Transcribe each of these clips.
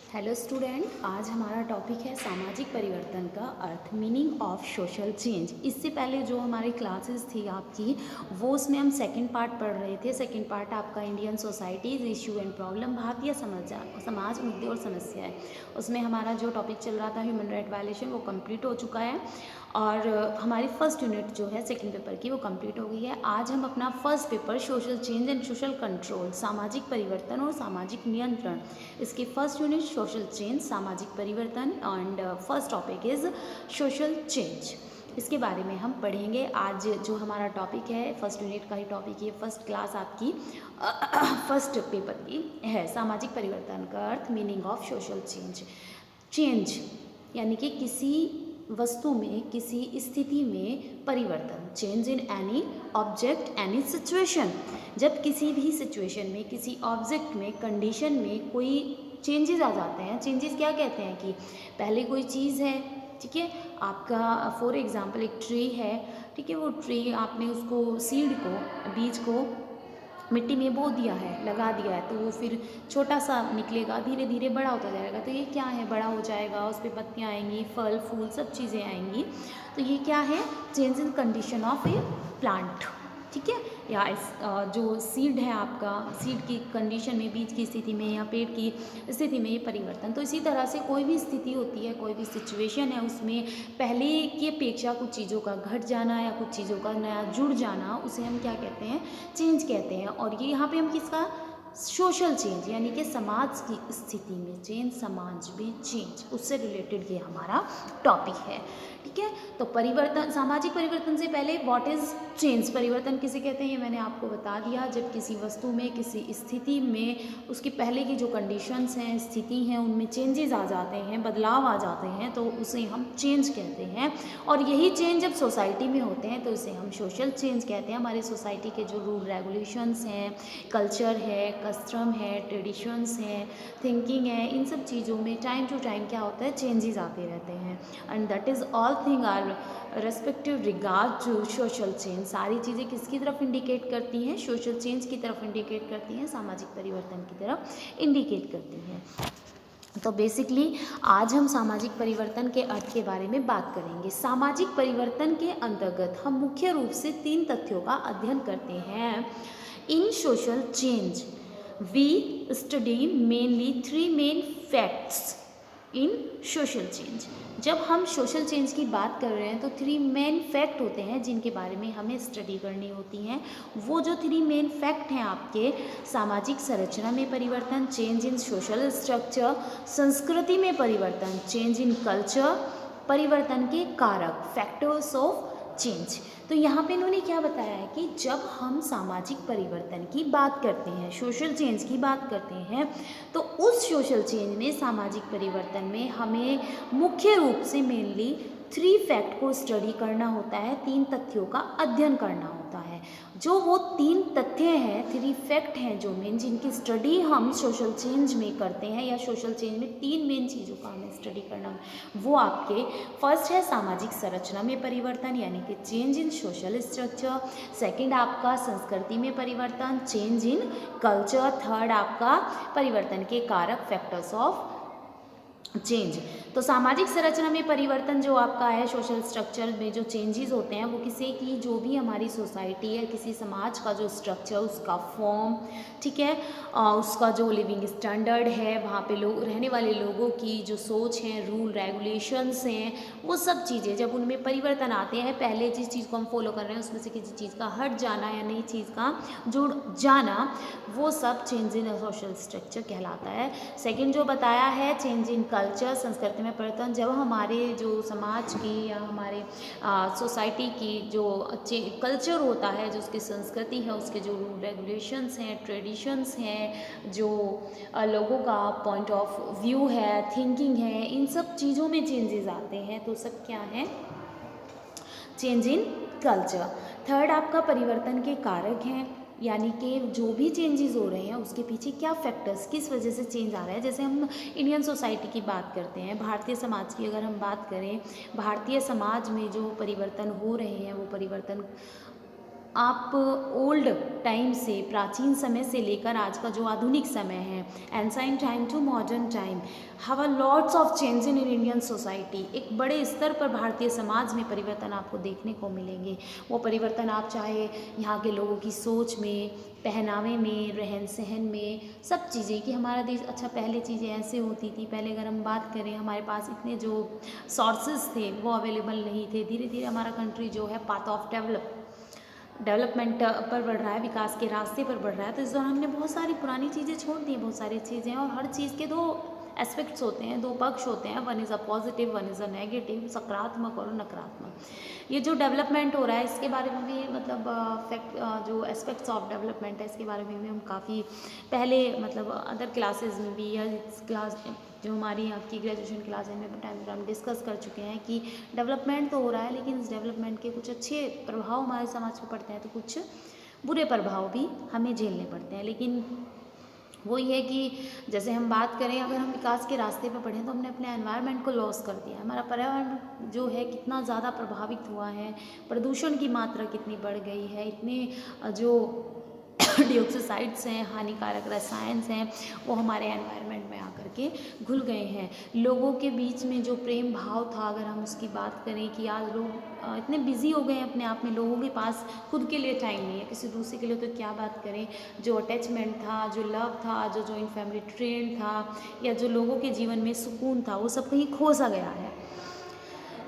Hello student, आज हमारा topic है सामाजिक परिवर्तन का अर्थ, मीनिंग ऑफ सोशल चेंज। इससे पहले जो हमारी क्लासेस थी आपकी, वो उसमें हम सेकंड पार्ट पढ़ रहे थे। सेकंड पार्ट आपका Indian societies issue and problem, Bharatiya Samaj मुद्दे और समस्याएं। उसमें हमारा जो टॉपिक चल रहा था ह्यूमन राइट वायलेशन, वो कंप्लीट हो चुका है और हमारी फर्स्ट यूनिट जो है सेकंड पेपर की, वो कंप्लीट हो गई है। आज हम अपना first paper social change and social control, सामाजिक परिवर्तन और सामाजिक नियंत्रण, इसकी फर्स्ट यूनिट सोशल चेंज, सामाजिक परिवर्तन and first topic is social change, इसके बारे में हम पढ़ेंगे। आज जो हमारा टॉपिक है फर्स्ट यूनिट का ही टॉपिक है, फर्स्ट क्लास आपकी फर्स्ट पेपर की है, सामाजिक परिवर्तन का अर्थ, meaning of social change. Change यानी कि किसी वस्तु में, किसी स्थिति में परिवर्तन, change in any object any situation. जब किसी भी सिचुएशन में, किसी ऑब्जेक्ट में, कंडीशन में कोई चेंजेस आ जाते हैं। चेंजेस क्या कहते हैं कि पहले कोई चीज़ है, ठीक है, आपका फॉर एग्जांपल एक ट्री है, ठीक है, वो ट्री आपने उसको सीड को, बीज को मिट्टी में बो दिया है, लगा दिया है, तो वो फिर छोटा सा निकलेगा, धीरे धीरे बड़ा होता जाएगा। तो ये क्या है, बड़ा हो जाएगा, उस पर पत्तियाँ आएंगी, फल फूल सब चीज़ें आएंगी। तो ये क्या है, change in condition of A plant, ठीक है। या इस जो सीड है आपका, सीड की कंडीशन में, बीज की स्थिति में या पेड़ की स्थिति में ये परिवर्तन। तो इसी तरह से कोई भी स्थिति होती है, कोई भी सिचुएशन है, उसमें पहले की अपेक्षा कुछ चीज़ों का घट जाना या कुछ चीज़ों का नया जुड़ जाना, उसे हम क्या कहते हैं, चेंज कहते हैं। और ये यहाँ पे हम किसका, सोशल चेंज यानी कि समाज की स्थिति में चेंज, समाज में चेंज, उससे रिलेटेड ये हमारा टॉपिक है, ठीक है। तो परिवर्तन, सामाजिक परिवर्तन से पहले व्हाट इज चेंज, परिवर्तन किसे कहते हैं ये मैंने आपको बता दिया। जब किसी वस्तु में, किसी स्थिति में, उसकी पहले की जो कंडीशंस हैं, स्थिति हैं, उनमें चेंजेस आ जाते हैं, बदलाव आ जाते हैं, तो उसे हम चेंज कहते हैं। और यही चेंज जब सोसाइटी में होते हैं तो इसे हम सोशल चेंज कहते हैं। हमारी सोसाइटी के जो रूल रेगुलेशंस हैं, कल्चर है, कस्टम है, ट्रेडिशंस हैं, थिंकिंग है, इन सब चीज़ों में टाइम टू टाइम क्या होता है, चेंजेस आते रहते हैं। And that is all thing are respective regard to social change. सारी चीज़ें किसकी तरफ इंडिकेट करती हैं, सोशल चेंज की तरफ इंडिकेट करती हैं, सामाजिक परिवर्तन की तरफ इंडिकेट करती हैं। तो बेसिकली आज हम सामाजिक परिवर्तन के अर्थ के बारे में बात करेंगे। सामाजिक परिवर्तन के अंतर्गत हम मुख्य रूप से 3 तथ्यों का अध्ययन करते हैं। In social change we study mainly 3 main facts in social change. जब हम सोशल चेंज की बात कर रहे हैं तो 3 मेन फैक्ट होते हैं जिनके बारे में हमें स्टडी करनी होती हैं। वो जो 3 मेन फैक्ट हैं आपके, सामाजिक संरचना में परिवर्तन, चेंज इन सोशल स्ट्रक्चर, संस्कृति में परिवर्तन, चेंज इन कल्चर, परिवर्तन के कारक, फैक्टर्स ऑफ चेंज। तो यहाँ पे इन्होंने क्या बताया है कि जब हम सामाजिक परिवर्तन की बात करते हैं, सोशल चेंज की बात करते हैं, तो उस सोशल चेंज में, सामाजिक परिवर्तन में हमें मुख्य रूप से मेनली 3 फैक्ट को स्टडी करना होता है, 3 तथ्यों का अध्ययन करना होता है। जो वो 3 तथ्य हैं, 3 फैक्ट हैं जो मेन, जिनकी स्टडी हम सोशल चेंज में करते हैं, या सोशल चेंज में 3 मेन चीज़ों का हमें स्टडी करना, वो आपके फर्स्ट है सामाजिक संरचना में परिवर्तन यानी कि change in social structure, second आपका संस्कृति में परिवर्तन, चेंज इन कल्चर, थर्ड आपका परिवर्तन के कारक, फैक्टर्स ऑफ चेंज। तो सामाजिक संरचना में परिवर्तन जो आपका है, सोशल स्ट्रक्चर में जो चेंजेस होते हैं, वो किसी की, जो भी हमारी सोसाइटी है, किसी समाज का जो स्ट्रक्चर, उसका फॉर्म, ठीक है, उसका जो लिविंग स्टैंडर्ड है, वहाँ पे लोग, रहने वाले लोगों की जो सोच है, रूल रेगुलेशंस हैं, वो सब चीज़ें जब उनमें परिवर्तन आते हैं, पहले जिस चीज़ को हम फॉलो कर रहे हैं उसमें से किसी चीज़ का हट जाना या नई चीज़ का जुड़ जाना, वो सब चेंज इन सोशल स्ट्रक्चर कहलाता है। सेकेंड जो बताया है, चेंज इन कल्चर, संस्कृति में परिवर्तन, जब हमारे जो समाज की या हमारे सोसाइटी की जो कल्चर होता है, जो उसकी संस्कृति है, उसके जो रूल रेगुलेशंस हैं, ट्रेडिशंस हैं, जो लोगों का पॉइंट ऑफ व्यू है, थिंकिंग है, इन सब चीज़ों में चेंजेस आते हैं। तो सब क्या है, चेंज इन कल्चर। थर्ड आपका परिवर्तन के कारक हैं, यानी कि जो भी चेंजेस हो रहे हैं उसके पीछे क्या फैक्टर्स, किस वजह से चेंज आ रहा है। जैसे हम इंडियन सोसाइटी की बात करते हैं, भारतीय समाज की अगर हम बात करें, भारतीय समाज में जो परिवर्तन हो रहे हैं, वो परिवर्तन आप ओल्ड टाइम से, प्राचीन समय से लेकर आज का जो आधुनिक समय है, ancient time to modern time, have a lots of change in Indian society. एक बड़े स्तर पर भारतीय समाज में परिवर्तन आपको देखने को मिलेंगे। वो परिवर्तन आप चाहे यहाँ के लोगों की सोच में, पहनावे में, रहन सहन में, सब चीज़ें, कि हमारा देश, अच्छा पहले चीज़ें ऐसे होती थी, पहले अगर हम बात करें हमारे पास इतने जो सोर्सेज थे वो अवेलेबल नहीं थे। धीरे धीरे हमारा कंट्री जो है पाथ ऑफ डेवलपमेंट पर बढ़ रहा है, विकास के रास्ते पर बढ़ रहा है। तो इस दौरान हमने बहुत सारी पुरानी चीज़ें छोड़ दी, बहुत सारी चीज़ें, और हर चीज़ के दो एस्पेक्ट्स होते हैं, दो पक्ष होते हैं, one is a positive, one is a negative, सकारात्मक और नकारात्मक। ये जो डेवलपमेंट हो रहा है इसके बारे में भी, मतलब जो एस्पेक्ट्स ऑफ डेवलपमेंट है इसके बारे में भी हम काफ़ी पहले, मतलब अदर क्लासेस में भी, या इस क्लास जो हमारी आपकी ग्रेजुएशन क्लास में टाइम पर हम डिस्कस कर चुके हैं कि डेवलपमेंट तो हो रहा है, लेकिन इस डेवलपमेंट के कुछ अच्छे प्रभाव हमारे समाज पर पड़ते हैं, तो कुछ बुरे प्रभाव भी हमें झेलने पड़ते हैं। लेकिन वो ये है कि जैसे हम बात करें, अगर हम विकास के रास्ते पे बढ़ें तो हमने अपने एनवायरनमेंट को लॉस कर दिया है। हमारा पर्यावरण जो है कितना ज़्यादा प्रभावित हुआ है, प्रदूषण की मात्रा कितनी बढ़ गई है, इतने जो डिऑक्साइड्स हैं, हानिकारक रसायन हैं, वो हमारे एनवायरनमेंट में आकर के घुल गए हैं। लोगों के बीच में जो प्रेम भाव था, अगर हम उसकी बात करें, कि आज लोग इतने बिजी हो गए हैं अपने आप में, लोगों के पास खुद के लिए टाइम नहीं है, किसी दूसरे के लिए तो क्या बात करें। जो अटैचमेंट था, जो लव था, जो जॉइंट फैमिली ट्रेंड था, या जो लोगों के जीवन में सुकून था, वो सब कहीं खो सा गया है।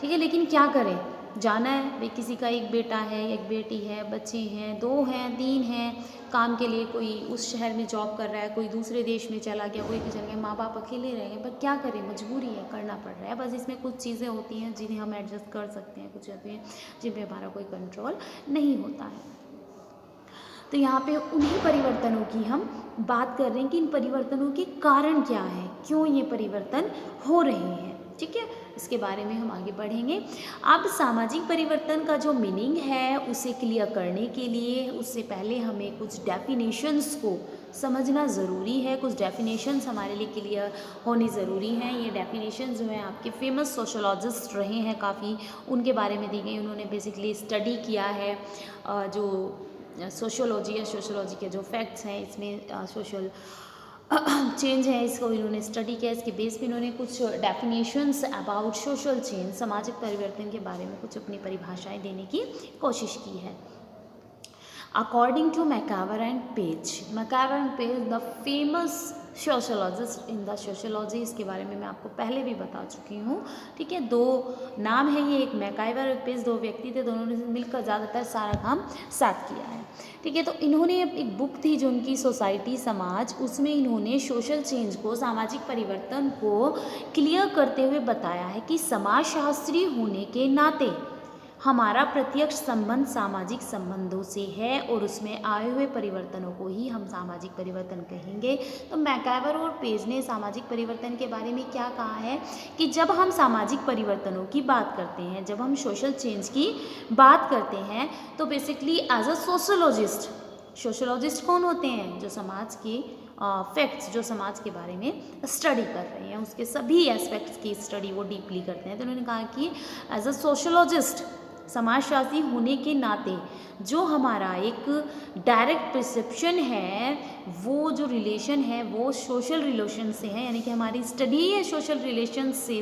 ठीक है, लेकिन क्या करें, जाना है भाई। किसी का एक बेटा है, एक बेटी है, बच्चे हैं, 2 हैं, 3 हैं, काम के लिए कोई उस शहर में जॉब कर रहा है, कोई दूसरे देश में चला गया, कोई चला गया, माँ बाप अकेले रह गए, पर क्या करें, मजबूरी है, करना पड़ रहा है। बस इसमें कुछ चीज़ें होती हैं जिन्हें हम एडजस्ट कर सकते हैं, कुछ होती हैं जिन पर हमारा कोई कंट्रोल नहीं होता है। तो यहाँ पे उन्हीं परिवर्तनों की हम बात कर रहे हैं कि इन परिवर्तनों के कारण क्या है, क्यों ये परिवर्तन हो रहे हैं। ठीक है, इसके बारे में हम आगे बढ़ेंगे। अब सामाजिक परिवर्तन का जो मीनिंग है उसे क्लियर करने के लिए, उससे पहले हमें कुछ डेफिनेशंस को समझना ज़रूरी है। कुछ डेफिनेशंस हमारे लिए क्लियर होनी ज़रूरी हैं। ये डेफिनेशन जो हैं आपके फेमस सोशोलॉजिस्ट रहे हैं काफ़ी, उनके बारे में दी गई। उन्होंने बेसिकली स्टडी किया है जो सोशियोलॉजी या सोशियोलॉजी के जो फैक्ट्स हैं, इसमें सोशल चेंज है, इसको इन्होंने स्टडी किया। इसके बेस पे इन्होंने कुछ डेफिनेशंस अबाउट सोशल चेंज, सामाजिक परिवर्तन के बारे में कुछ अपनी परिभाषाएं देने की कोशिश की है। According to MacIver and Page, MacIver and Page the famous sociologist in the sociology, इसके बारे में मैं आपको पहले भी बता चुकी हूँ। ठीक है, 2 नाम है ये, एक मैकाइवर और पेज, 2 व्यक्ति थे, दोनों ने मिलकर ज़्यादातर सारा काम साथ किया है। ठीक है, तो इन्होंने एक बुक थी जो उनकी सोसाइटी समाज, उसमें इन्होंने सोशल चेंज को, सामाजिक परिवर्तन को क्लियर करते हुए बताया है कि समाजशास्त्री होने के नाते हमारा प्रत्यक्ष संबंध सामाजिक संबंधों से है, और उसमें आए हुए परिवर्तनों को ही हम सामाजिक परिवर्तन कहेंगे। तो मैकाइवर और पेज ने सामाजिक परिवर्तन के बारे में क्या कहा है कि जब हम सामाजिक परिवर्तनों की बात करते हैं, जब हम सोशल चेंज की बात करते हैं, तो बेसिकली एज अ सोशोलॉजिस्ट कौन होते हैं, जो समाज के फैक्ट्स, जो समाज के बारे में स्टडी कर रहे हैं, उसके सभी एस्पेक्ट्स की स्टडी वो डीपली करते हैं। तो उन्होंने कहा कि एज अ सोशोलॉजिस्ट, समाजशास्त्री होने के नाते जो हमारा एक डायरेक्ट परसेप्शन है, वो जो रिलेशन है वो सोशल रिलेशन से है, यानी कि हमारी स्टडी है सोशल रिलेशन से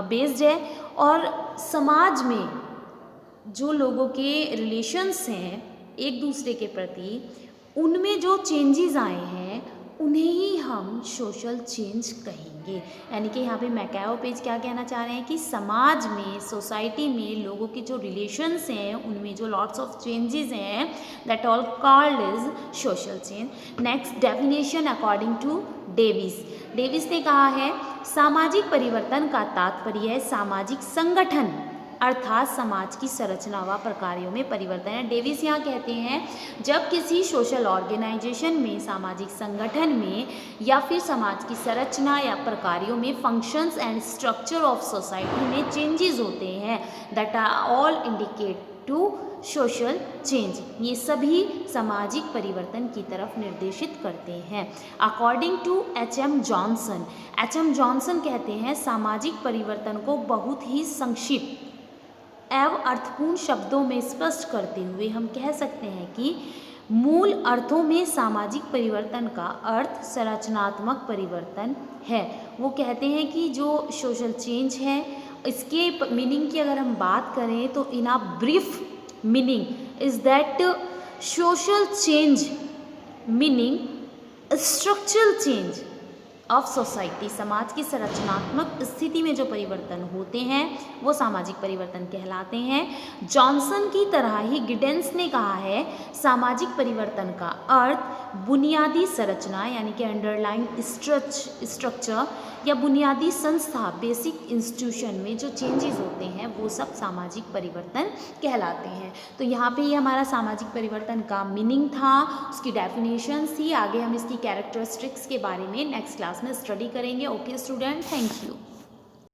बेस्ड है। और समाज में जो लोगों के रिलेशंस हैं एक दूसरे के प्रति, उनमें जो चेंजेस आए हैं उन्हें ही हम सोशल चेंज कहेंगे। यानी कि यहाँ पे मैकाओ पेज क्या कहना चाह रहे हैं कि समाज में, सोसाइटी में लोगों के जो रिलेशंस हैं उनमें जो लॉट्स ऑफ चेंजेस हैं, that all called is social change. Next definition according to Davis ने कहा है, सामाजिक परिवर्तन का तात्पर्य है सामाजिक संगठन अर्थात समाज की संरचना व प्रकारों में परिवर्तन है। डेविस यहाँ कहते हैं जब किसी सोशल ऑर्गेनाइजेशन में, सामाजिक संगठन में, या फिर समाज की संरचना या प्रकारों में, functions and structure of society में चेंजेस होते हैं, that are all indicate to social change, ये सभी सामाजिक परिवर्तन की तरफ निर्देशित करते हैं। According to HM. जॉनसन कहते हैं सामाजिक परिवर्तन को बहुत ही संक्षिप्त एवं अर्थपूर्ण शब्दों में स्पष्ट करते हुए हम कह सकते हैं कि मूल अर्थों में सामाजिक परिवर्तन का अर्थ संरचनात्मक परिवर्तन है। वो कहते हैं कि जो सोशल चेंज है इसके मीनिंग की अगर हम बात करें तो in a brief meaning is that social change meaning structural change of society, समाज की संरचनात्मक स्थिति में जो परिवर्तन होते हैं वो सामाजिक परिवर्तन कहलाते हैं। जॉनसन की तरह ही गिडेंस ने कहा है सामाजिक परिवर्तन का अर्थ बुनियादी संरचना यानी कि अंडरलाइन स्ट्रक्चर या बुनियादी संस्था बेसिक इंस्टीट्यूशन में जो चेंजेस होते हैं वो सब सामाजिक परिवर्तन कहलाते हैं। तो यहाँ पे ये हमारा सामाजिक परिवर्तन का मीनिंग था, उसकी डेफिनेशन थी। आगे हम इसकी कैरेक्टरिस्टिक्स के बारे में नेक्स्ट क्लास में स्टडी करेंगे। Okay student, thank you.